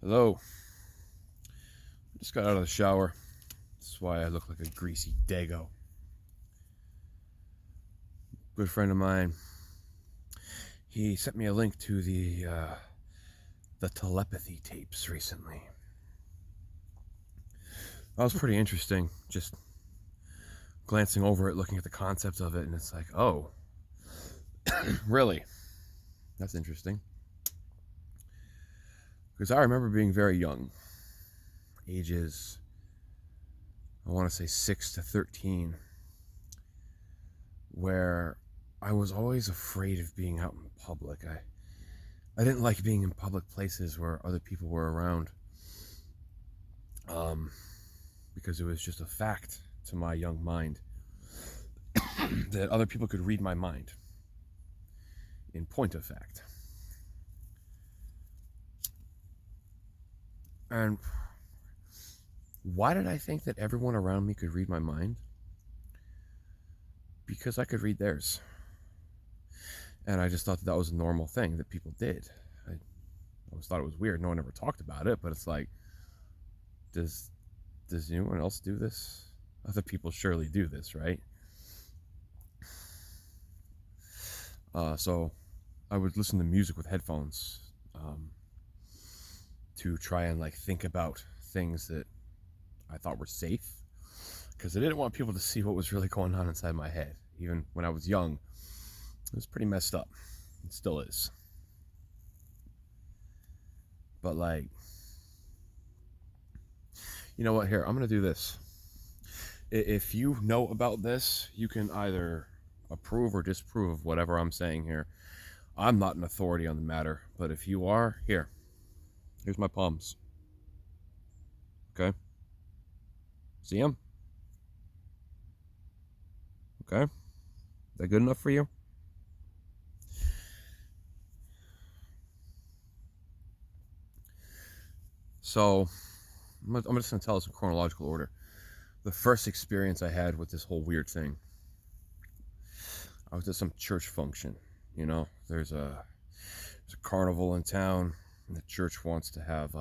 Hello. Just got out of the shower. That's why I look like a greasy dago. Good friend of mine. He sent me a link to the telepathy tapes recently. That was pretty interesting. Just glancing over it, looking at the concept of it, and it's like, oh, really? That's interesting. Because I remember being very young, ages, I want to say 6 to 13, where I was always afraid of being out in public. I didn't like being in public places where other people were around, because it was just a fact to my young mind that other people could read my mind, in point of fact. And why did I think that everyone around me could read my mind? Because I could read theirs. And I just thought that was a normal thing that people did. I always thought it was weird. No one ever talked about it, but it's like, does anyone else do this? Other people surely do this, right? So I would listen to music with headphones, to try and think about things that I thought were safe, because I didn't want people to see what was really going on inside my head. Even when I was young, it was pretty messed up. It still is. But you know what? Here, I'm gonna do this. If you know about this, you can either approve or disapprove of whatever I'm saying here. I'm not an authority on the matter, but if you are, here's my palms. Okay? See them? Okay? Is that good enough for you? So, I'm just going to tell this in chronological order. The first experience I had with this whole weird thing, I was at some church function. There's a carnival in town, and the church wants to have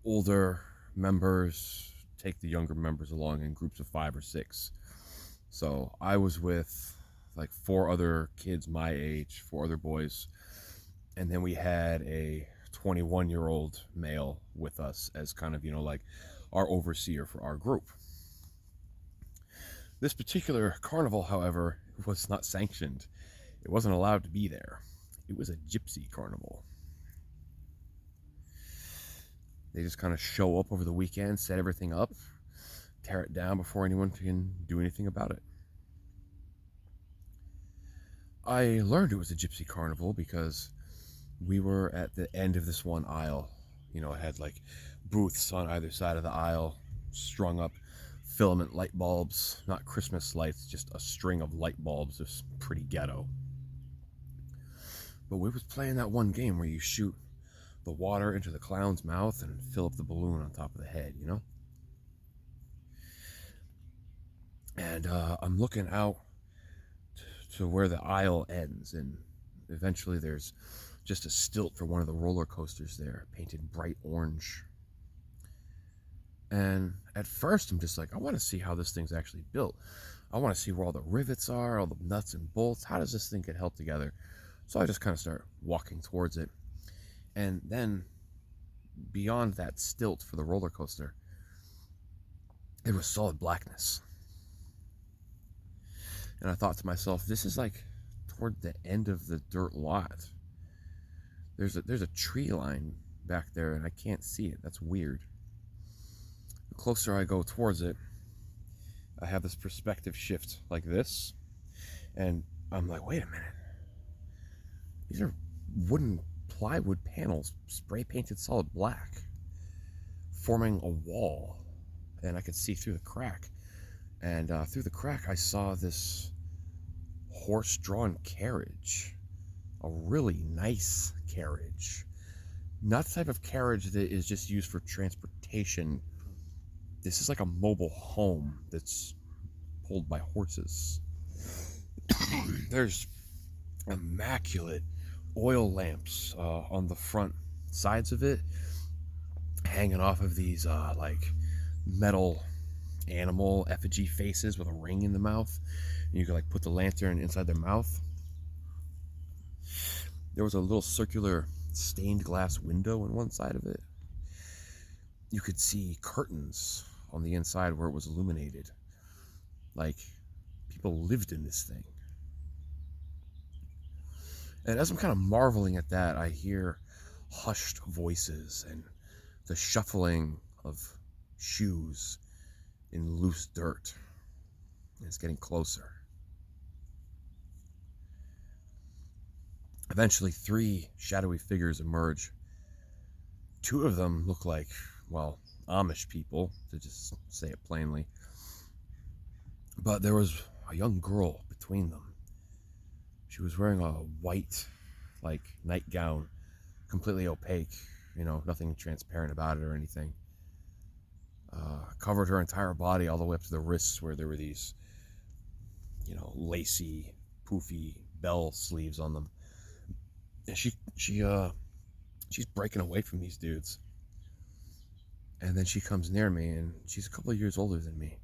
older members take the younger members along in groups of 5 or 6. So I was with 4 other kids my age, 4 other boys, and then we had a 21-year-old male with us as kind of, our overseer for our group. This particular carnival, however, was not sanctioned. It wasn't allowed to be there. It was a gypsy carnival. They just kind of show up over the weekend, set everything up, tear it down before anyone can do anything about it. I learned it was a gypsy carnival because we were at the end of this one aisle. It had booths on either side of the aisle, strung up filament light bulbs, not Christmas lights, just a string of light bulbs. It was pretty ghetto. But we was playing that one game where you shoot the water into the clown's mouth and fill up the balloon on top of the head, And I'm looking out to where the aisle ends, and eventually there's just a stilt for one of the roller coasters there, painted bright orange. And at first I'm just like, I want to see how this thing's actually built. I want to see where all the rivets are, all the nuts and bolts. How does this thing get held together? So I just kind of start walking towards it. And then beyond that stilt for the roller coaster, it was solid blackness. And I thought to myself, this is toward the end of the dirt lot. There's a tree line back there and I can't see it. That's weird. The closer I go towards it, I have this perspective shift like this, and I'm like, wait a minute. These are wooden plywood panels, spray painted solid black, forming a wall, and I could see through the crack. And through the crack, I saw this horse-drawn carriage, a really nice carriage, not the type of carriage that is just used for transportation. This is like a mobile home that's pulled by horses. There's immaculate oil lamps on the front sides of it, hanging off of these like metal animal effigy faces with a ring in the mouth. And you could like put the lantern inside their mouth. There was a little circular stained glass window on one side of it. You could see curtains on the inside where it was illuminated. Like people lived in this thing. And as I'm kind of marveling at that, I hear hushed voices and the shuffling of shoes in loose dirt. And it's getting closer. Eventually, 3 shadowy figures emerge. 2 of them look like, well, Amish people, to just say it plainly. But there was a young girl between them. She was wearing a white, like, nightgown, completely opaque, nothing transparent about it or anything. Covered her entire body all the way up to the wrists where there were these, lacy, poofy bell sleeves on them. And she's breaking away from these dudes. And then she comes near me, and she's a couple of years older than me.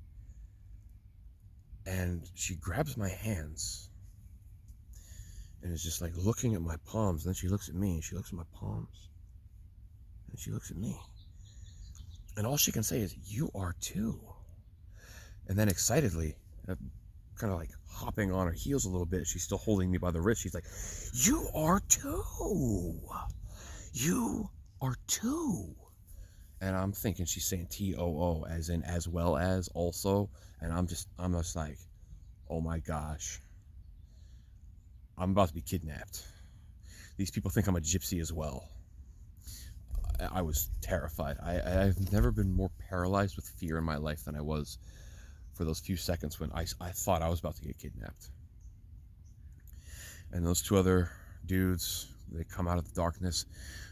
And she grabs my hands and is just like looking at my palms. And then she looks at me, and she looks at my palms, and she looks at me. And all she can say is, "You are too." And then excitedly, kind of like hopping on her heels a little bit, she's still holding me by the wrist. She's like, "You are too. You are too." And I'm thinking she's saying TOO, as in as well as, also. And I'm just like, oh my gosh, I'm about to be kidnapped. These people think I'm a gypsy as well. I was terrified. I've never been more paralyzed with fear in my life than I was for those few seconds when I thought I was about to get kidnapped. And those 2 other dudes, they come out of the darkness,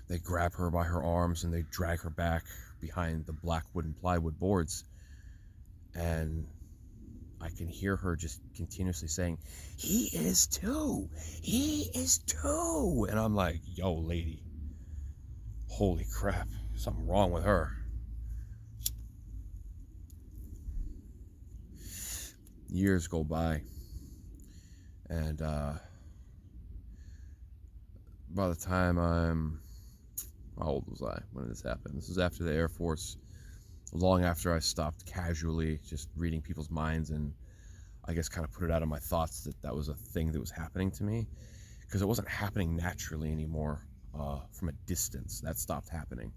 they grab her by her arms, and they drag her back behind the black wood and plywood boards. And I can hear her just continuously saying, "He is too. He is too." And I'm like, yo, lady, holy crap, something wrong with her. Years go by, and by the time how old was I when this happened? This was after the Air Force, long after I stopped casually just reading people's minds, and I guess kind of put it out of my thoughts that was a thing that was happening to me, because it wasn't happening naturally anymore. From a distance, that stopped happening.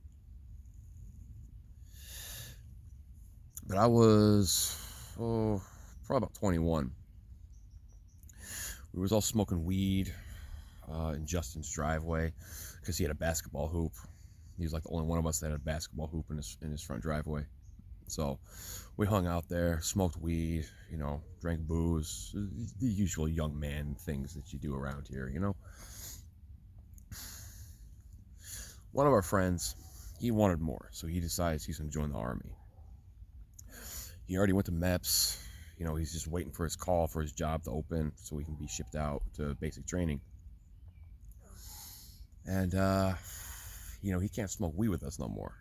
But I was probably about 21. We was all smoking weed in Justin's driveway because he had a basketball hoop. He was like the only one of us that had a basketball hoop in his front driveway. So we hung out there, smoked weed, drank booze, the usual young man things that you do around here, One of our friends, he wanted more, so he decides he's going to join the Army. He already went to MEPS. He's just waiting for his call for his job to open so he can be shipped out to basic training. And, he can't smoke weed with us no more.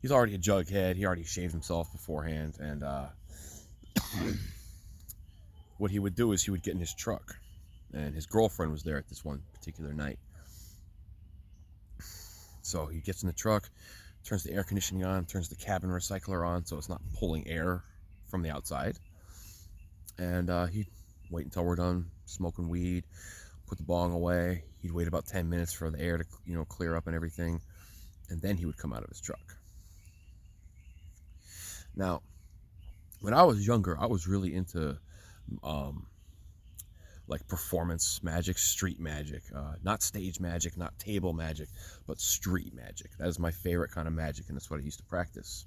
He's already a jughead. He already shaved himself beforehand. And what he would do is he would get in his truck. And his girlfriend was there at this one particular night. So he gets in the truck, turns the air conditioning on, turns the cabin recycler on so it's not pulling air from the outside. And he'd wait until we're done smoking weed, put the bong away. He'd wait about 10 minutes for the air to, clear up and everything. And then he would come out of his truck. Now, when I was younger, I was really into like performance magic, street magic, not stage magic, not table magic, but street magic. That is my favorite kind of magic, and that's what I used to practice.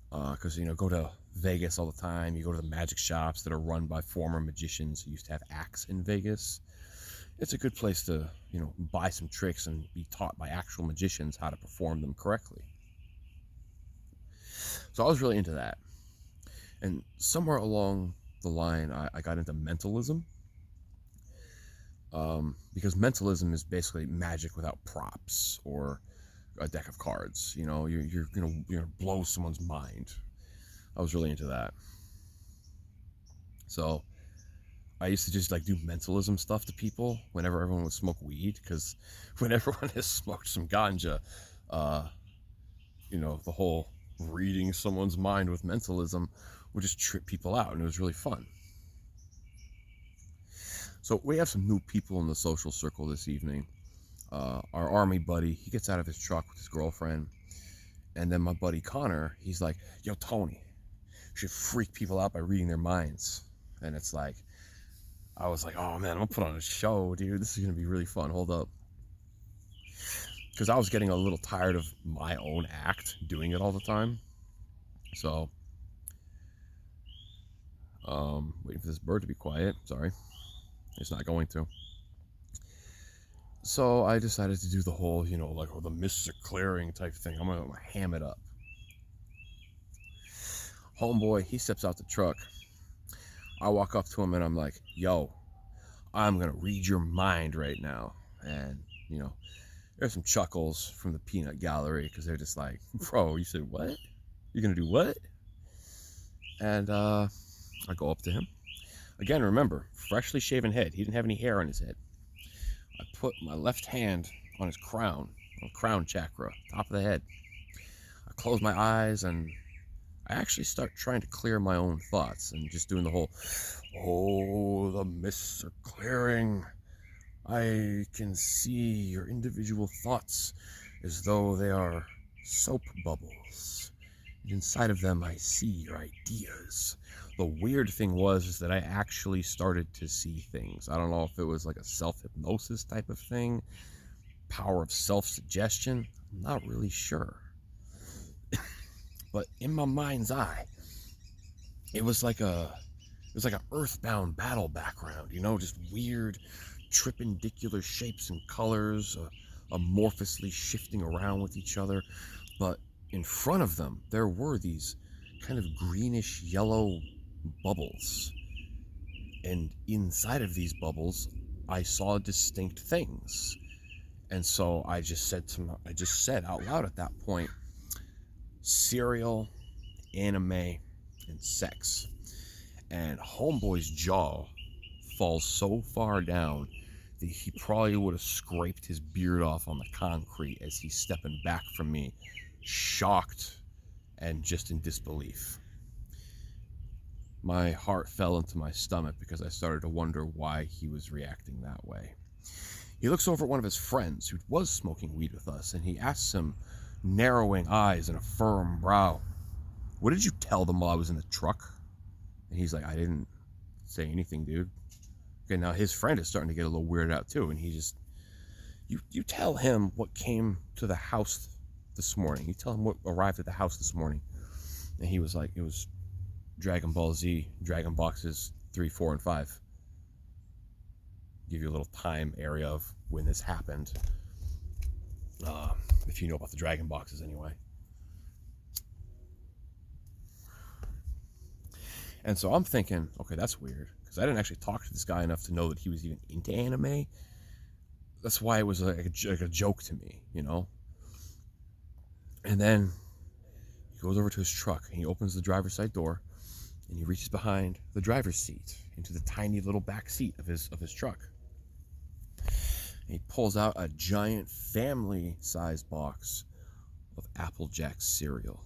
Because, go to Vegas all the time. You go to the magic shops that are run by former magicians who used to have acts in Vegas. It's a good place to, buy some tricks and be taught by actual magicians how to perform them correctly. So I was really into that. And somewhere along the line, I got into mentalism. Because mentalism is basically magic without props or a deck of cards. You know, you're gonna blow someone's mind. I was really into that. So I used to just like do mentalism stuff to people whenever everyone would smoke weed, because when everyone has smoked some ganja, the whole reading someone's mind with mentalism would just trip people out, and it was really fun. So we have some new people in the social circle this evening. Our army buddy, he gets out of his truck with his girlfriend, and then my buddy Connor, he's like, yo, Tony, you should freak people out by reading their minds. And it's like, I was like, oh man, I'm gonna put on a show, dude. This is gonna be really fun. Hold up. Because I was getting a little tired of my own act doing it all the time. So, waiting for this bird to be quiet. Sorry. It's not going to. So I decided to do the whole, the mists are clearing type thing. I'm gonna ham it up. Homeboy, he steps out the truck. I walk up to him and I'm like, yo, I'm gonna read your mind right now. And, there's some chuckles from the peanut gallery, because they're just like, bro, you said what? You're gonna do what? And I go up to him. Again, remember, freshly shaven head. He didn't have any hair on his head. I put my left hand on his crown chakra, top of the head. I close my eyes and I actually start trying to clear my own thoughts, and just doing the whole, oh, the mists are clearing. I can see your individual thoughts as though they are soap bubbles. And inside of them, I see your ideas. The weird thing was that I actually started to see things. I don't know if it was like a self-hypnosis type of thing, power of self-suggestion. I'm not really sure. But in my mind's eye, it was like an Earthbound battle background, just weird, tripendicular shapes and colors, amorphously shifting around with each other. But in front of them, there were these kind of greenish yellow bubbles, and inside of these bubbles I saw distinct things. And so I just said out loud at that point, cereal, anime, and sex. And homeboy's jaw falls so far down that he probably would have scraped his beard off on the concrete as he's stepping back from me, shocked and just in disbelief. My heart fell into my stomach because I started to wonder why he was reacting that way. He looks over at one of his friends who was smoking weed with us, and he asks him, narrowing eyes and a firm brow, what did you tell them while I was in the truck? And he's like, I didn't say anything, dude. Okay, now his friend is starting to get a little weirded out too, and he just, you tell him what came to the house this morning. You tell him what arrived at the house this morning. And he was like, it was Dragon Ball Z, Dragon Boxes 3, 4, and 5. Give you a little time area of when this happened. If you know about the Dragon Boxes anyway. And so I'm thinking, okay, that's weird, because I didn't actually talk to this guy enough to know that he was even into anime. That's why it was like a joke to me, And then he goes over to his truck and he opens the driver's side door and he reaches behind the driver's seat into the tiny little back seat of his truck. And he pulls out a giant family-sized box of Apple Jacks cereal.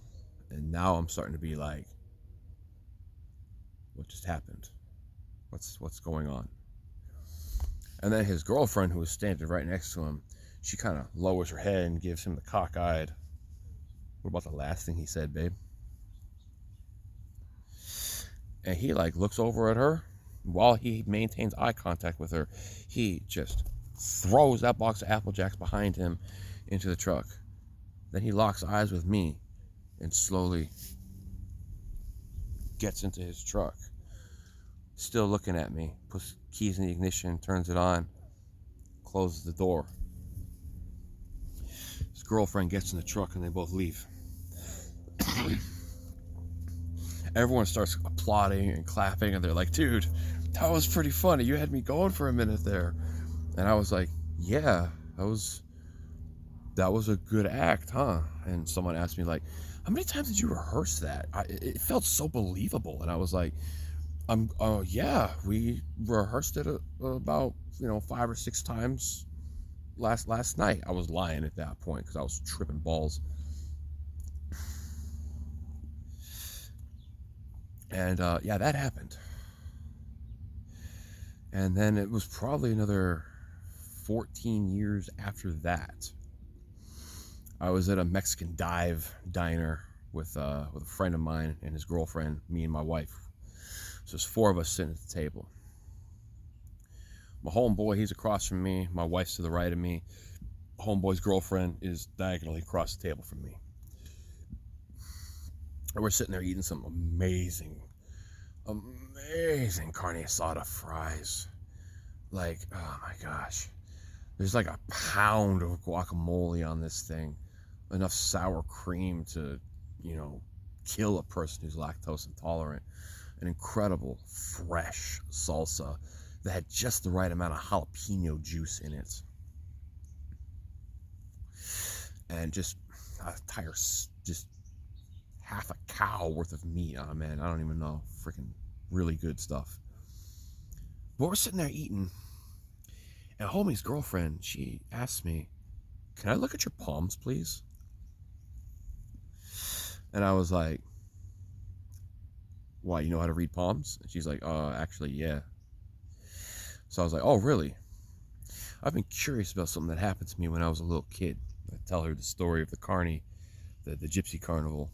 And now I'm starting to be like, what just happened? What's going on? And then his girlfriend, who was standing right next to him, she kind of lowers her head and gives him the cockeyed, what about the last thing he said, babe? And he looks over at her. While he maintains eye contact with her, he just throws that box of Apple Jacks behind him into the truck. Then he locks eyes with me and slowly gets into his truck, still looking at me, puts keys in the ignition, turns it on, closes the door. His girlfriend gets in the truck and they both leave. Everyone starts applauding and clapping, and they're like, dude, that was pretty funny. You had me going for a minute there. And I was like, yeah, that was a good act, huh? And someone asked me like, how many times did you rehearse that? It felt so believable. And I was like, yeah, we rehearsed it about 5 or 6 times last night. I was lying at that point because I was tripping balls. And yeah, that happened. And then it was probably another 14 years after that. I was at a Mexican dive diner with a friend of mine and his girlfriend, me and my wife. So there's four of us sitting at the table. My homeboy, he's across from me. My wife's to the right of me. Homeboy's girlfriend is diagonally across the table from me. And we're sitting there eating some amazing carne asada fries. Like, oh my gosh. There's like a pound of guacamole on this thing. Enough sour cream to, kill a person who's lactose intolerant. An incredible, fresh salsa that had just the right amount of jalapeno juice in it. And just just half a cow worth of meat. Oh man, I don't even know. Freaking really good stuff. But we're sitting there eating, and homie's girlfriend, she asked me, "Can I look at your palms, please?" And I was like, "Why, you know how to read palms?" And she's like, actually, yeah." So I was like, "Oh, really?" I've been curious about something that happened to me when I was a little kid. I tell her the story of the carny, the gypsy carnival.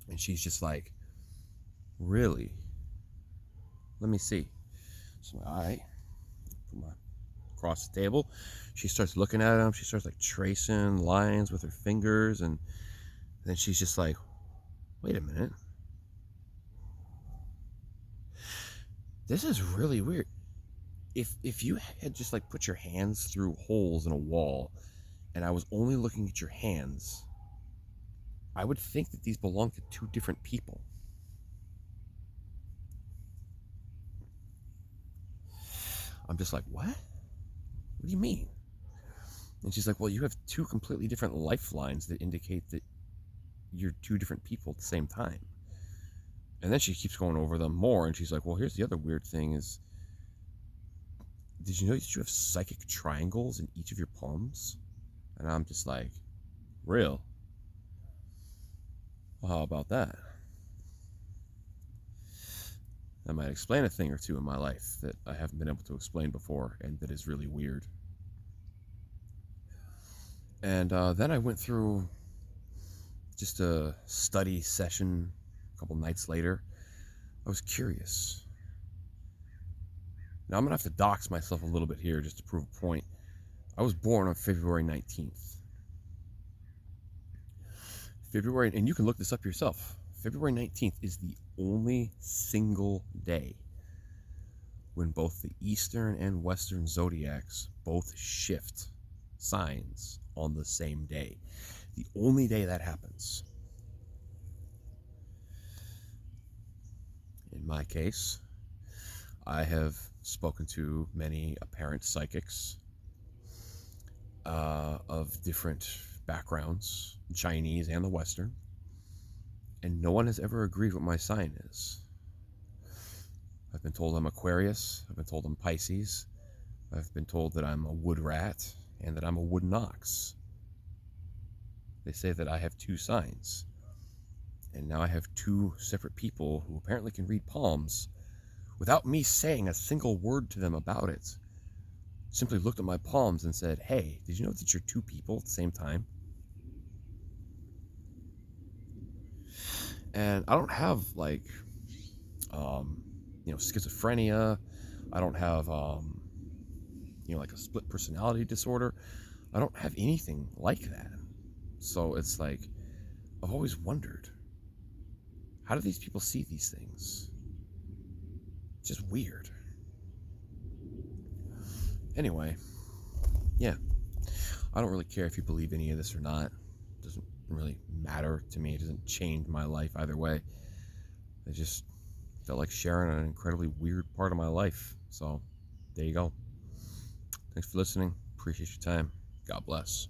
And she's just like, "Really? Let me see." So I put my across the table. She starts looking at them. She starts like tracing lines with her fingers, and then she's just like, "Wait a minute. This is really weird. If you had just like put your hands through holes in a wall, and I was only looking at your hands, I would think that these belong to two different people." I'm just like, "What? What do you mean?" And she's like, "Well, you have two completely different lifelines that indicate that you're two different people at the same time." And then she keeps going over them more, and she's like, "Well, here's the other weird thing is, did you know that you have psychic triangles in each of your palms?" And I'm just like, "Real? Well, how about that? That might explain a thing or two in my life that I haven't been able to explain before, and that is really weird." And then I went through just a study session a couple nights later. I was curious. Now I'm going to have to dox myself a little bit here just to prove a point. I was born on February 19th. February, and you can look this up yourself. February 19th is the only single day when both the Eastern and Western zodiacs both shift signs on the same day. The only day that happens. In my case, I have spoken to many apparent psychics of different backgrounds, Chinese and the Western, and no one has ever agreed what my sign is. I've been told I'm Aquarius, I've been told I'm Pisces, I've been told that I'm a wood rat, and that I'm a wooden ox. They say that I have two signs, and now I have two separate people who apparently can read palms without me saying a single word to them about it. Simply looked at my palms and said, "Hey, did you know that you're two people at the same time?" And I don't have like, schizophrenia. I don't have, like a split personality disorder. I don't have anything like that. So it's like, I've always wondered, how do these people see these things? It's just weird. Anyway, yeah, I don't really care if you believe any of this or not. It doesn't really matter to me. It doesn't change my life either way. I just felt like sharing an incredibly weird part of my life. So there you go. Thanks for listening. Appreciate your time. God bless.